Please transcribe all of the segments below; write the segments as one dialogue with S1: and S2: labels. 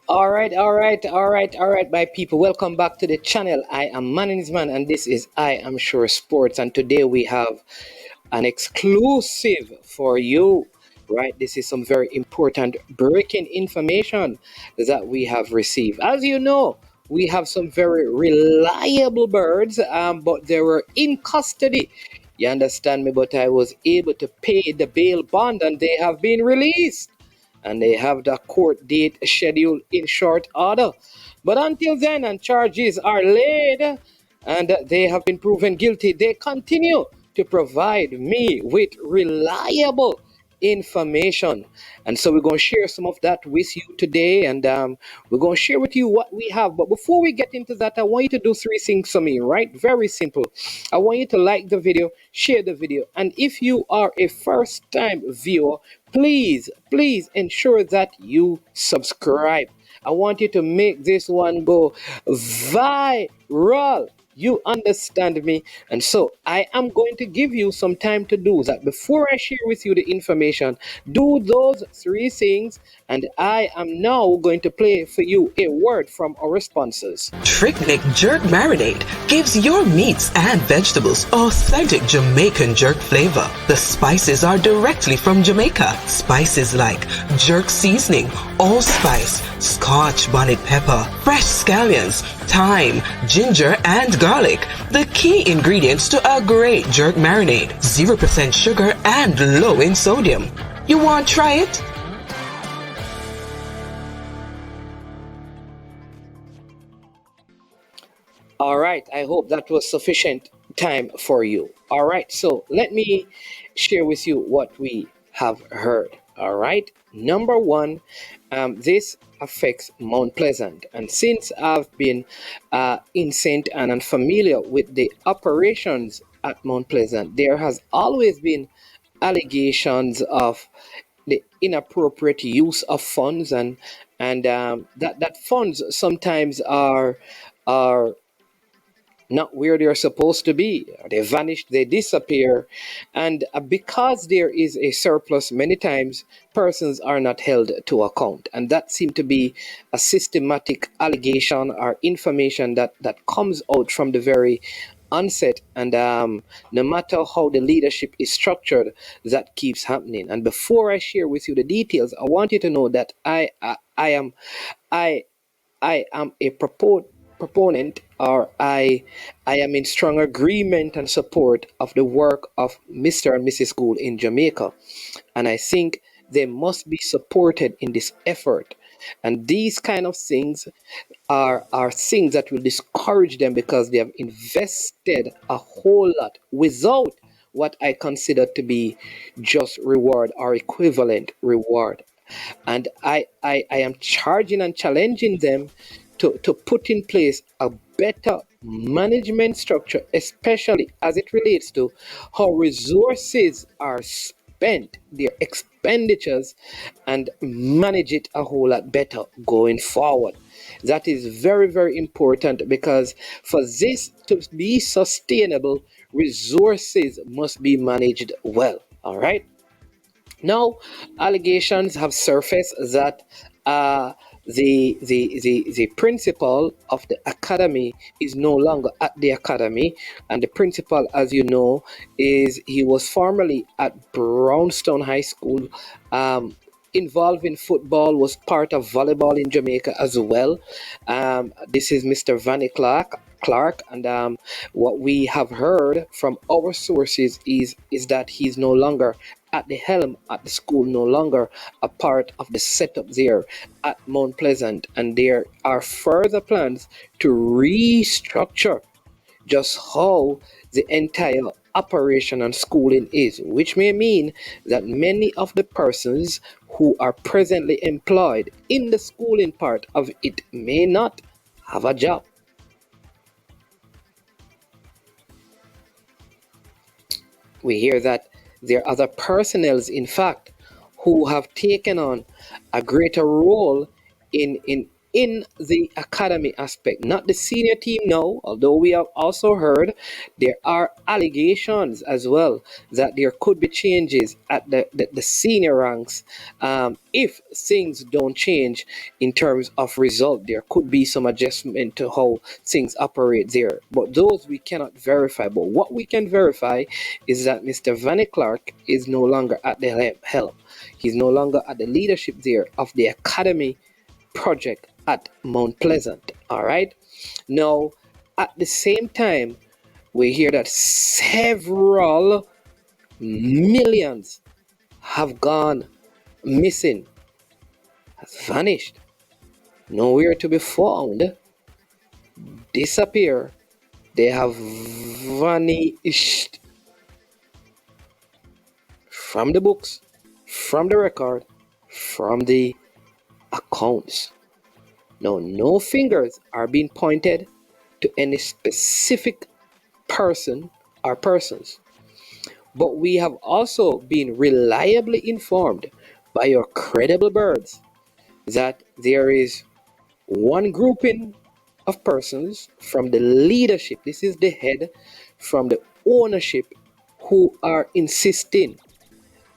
S1: All right, my people. Welcome back to the channel. I am Man, and this is I Am Sure Sports. And today we have an exclusive for you. Right, this is some very important breaking information that we have received. As you know, we have some very reliable birds, but they were in custody. You understand me? But I was able to pay the bail bond, and they have been released and they have the court date scheduled in short order. But until then, and charges are laid and they have been proven guilty, they continue to provide me with reliable information. And so we're going to share some of that with you today, and we're going to share with you what we have. But before we get into that, I want you to do three things for me, right? Very simple. I want you to like the video, share the video, and if you are a first time viewer, please ensure that you subscribe. I want you to make this one go viral. You understand me? And so I am going to give you some time to do that. Before I share with you the information, do those three things. And I am now going to play for you a word from our sponsors.
S2: Trick Nick Jerk Marinade gives your meats and vegetables authentic Jamaican jerk flavor. The spices are directly from Jamaica. Spices like jerk seasoning, allspice, scotch bonnet pepper, fresh scallions, thyme, ginger, and garlic. The key ingredients to a great jerk marinade. 0% sugar and low in sodium. You want to try it?
S1: All right, I hope that was sufficient time for you. All right, so let me share with you what we have heard. All right, number one, this affects Mount Pleasant. And since I've been in St. Anne and familiar with the operations at Mount Pleasant, there has always been allegations of the inappropriate use of funds and that funds sometimes are not where they're supposed to be. They vanish, they disappear. And because there is a surplus, many times persons are not held to account. And that seems to be a systematic allegation or information that comes out from the very onset. And no matter how the leadership is structured, that keeps happening. And before I share with you the details, I want you to know that I I am a proponent, or I am in strong agreement and support of the work of Mr. and Mrs. School in Jamaica. And I think they must be supported in this effort. And these kind of things are things that will discourage them because they have invested a whole lot without what I consider to be just reward or equivalent reward. And I am charging and challenging them to put in place a better management structure, especially as it relates to how resources are spent, their expenditures, and manage it a whole lot better going forward. That is very important because for this to be sustainable, resources must be managed well. All right. Now, allegations have surfaced that uh, the principal of the academy is no longer at the academy, and the principal, as you know, is he was formerly at Brownstone High School. Involved in football, was part of volleyball in Jamaica as well. This is Mr. Vannie Clarke, and what we have heard from our sources is that he's no longer at the helm at the school, no longer a part of the setup there at Mount Pleasant, and there are further plans to restructure just how the entire operation and schooling is, which may mean that many of the persons who are presently employed in the schooling part of it may not have a job. We hear that there are other personnels, in fact, who have taken on a greater role in in the academy aspect, not the senior team now, although we have also heard there are allegations as well that there could be changes at the senior ranks. If things don't change in terms of result, there could be some adjustment to how things operate there. But those we cannot verify. But what we can verify is that Mr. Vannie Clarke is no longer at the helm. He's no longer at the leadership there of the academy project at Mount Pleasant. All right. Now, at the same time, we hear that several millions have gone missing, has vanished, nowhere to be found, disappear. They have vanished from the books, from the record, from the accounts. Now, no fingers are being pointed to any specific person or persons, but we have also been reliably informed by your credible birds that there is one grouping of persons from the leadership, this is the head, from the ownership, who are insisting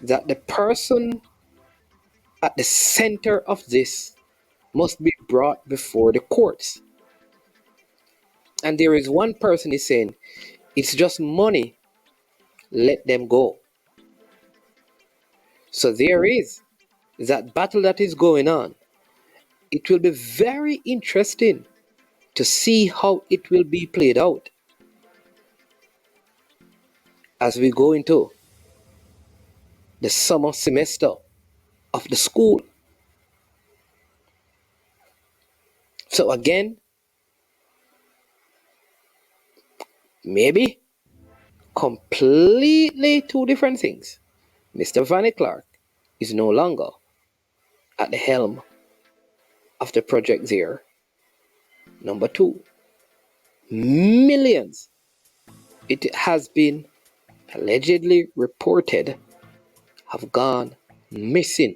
S1: that the person at the center of this must be brought before the courts. And there is one person is saying, it's just money, let them go. So there is that battle that is going on. It will be very interesting to see how it will be played out as we go into the summer semester of the school. So again, maybe completely two different things. Mr. Vannie Clarke is no longer at the helm of the project there. Number two, millions, it has been allegedly reported, have gone missing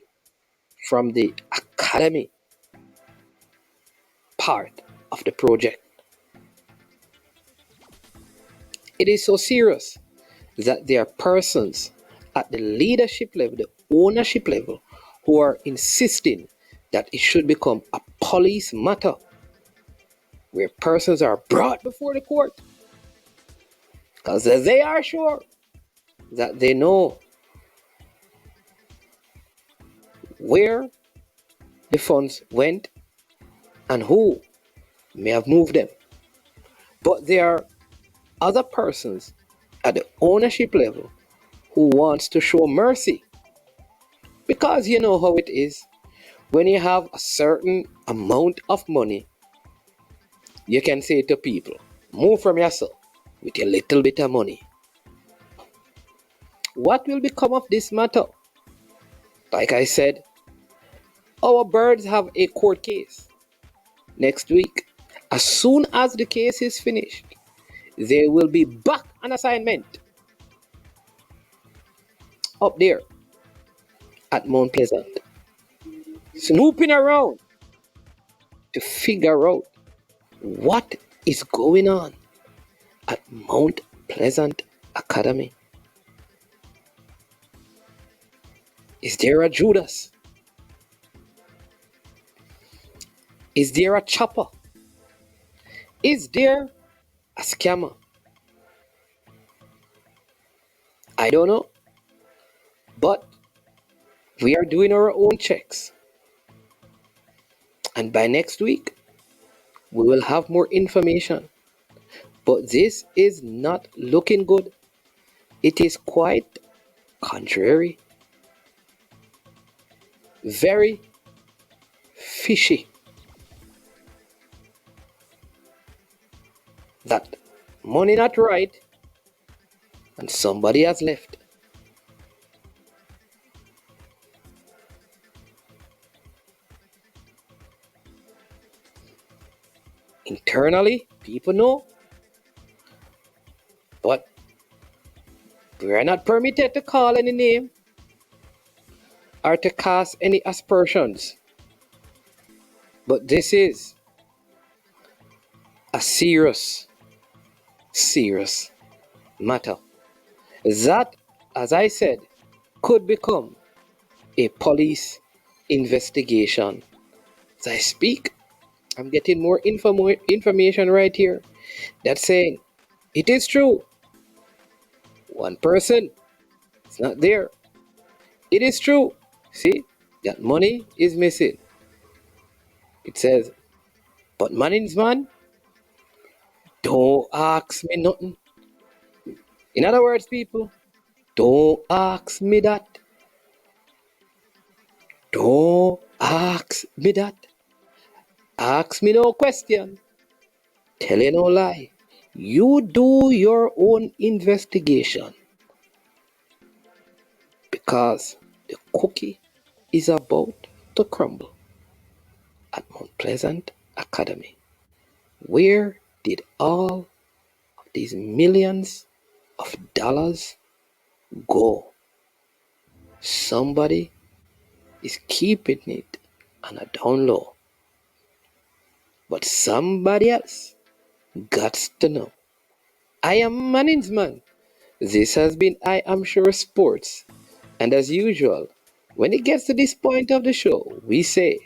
S1: from the academy part of the project. It is so serious that there are persons at the leadership level, the ownership level, who are insisting that it should become a police matter where persons are brought before the court because they are sure that they know where the funds went and who may have moved them. But there are other persons at the ownership level who wants to show mercy, because you know how it is when you have a certain amount of money. You can say to people, move from yourself with a little bit of money. What will become of this matter? Like I said, our birds have a court case next week. As soon as the case is finished, they will be back on assignment up there at Mount Pleasant, snooping around to figure out what is going on at Mount Pleasant Academy. Is there a Judas? Is there a chopper? Is there a scammer? I don't know. But we are doing our own checks. And by next week, we will have more information. But this is not looking good. It is quite contrary. Very fishy. That money not right and somebody has left. Internally, people know, but we are not permitted to call any name or to cast any aspersions. But this is a serious, serious matter. That, as I said, could become a police investigation. As I speak, I'm getting more information right here that's saying it is true. One person is not there. It is true. See, that money is missing. It says, but Manning's man, don't ask me nothing. In other words, people, don't ask me that. Don't ask me that. Ask me no question. Tell you no lie. You do your own investigation because the cookie is about to crumble at Mount Pleasant Academy. Where did all of these millions of dollars go? Somebody is keeping it on a down low. But somebody else got to know. I am Manning's man. This has been I Am Sure Sports. And as usual, when it gets to this point of the show, we say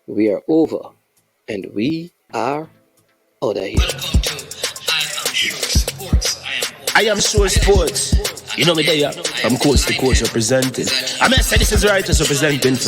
S1: we are over and we are out of here.
S3: Welcome to I Am Sure Sports.
S4: I am sure sports. You know me there. I'm coast to coast representing. I mean, I say this is right as representing.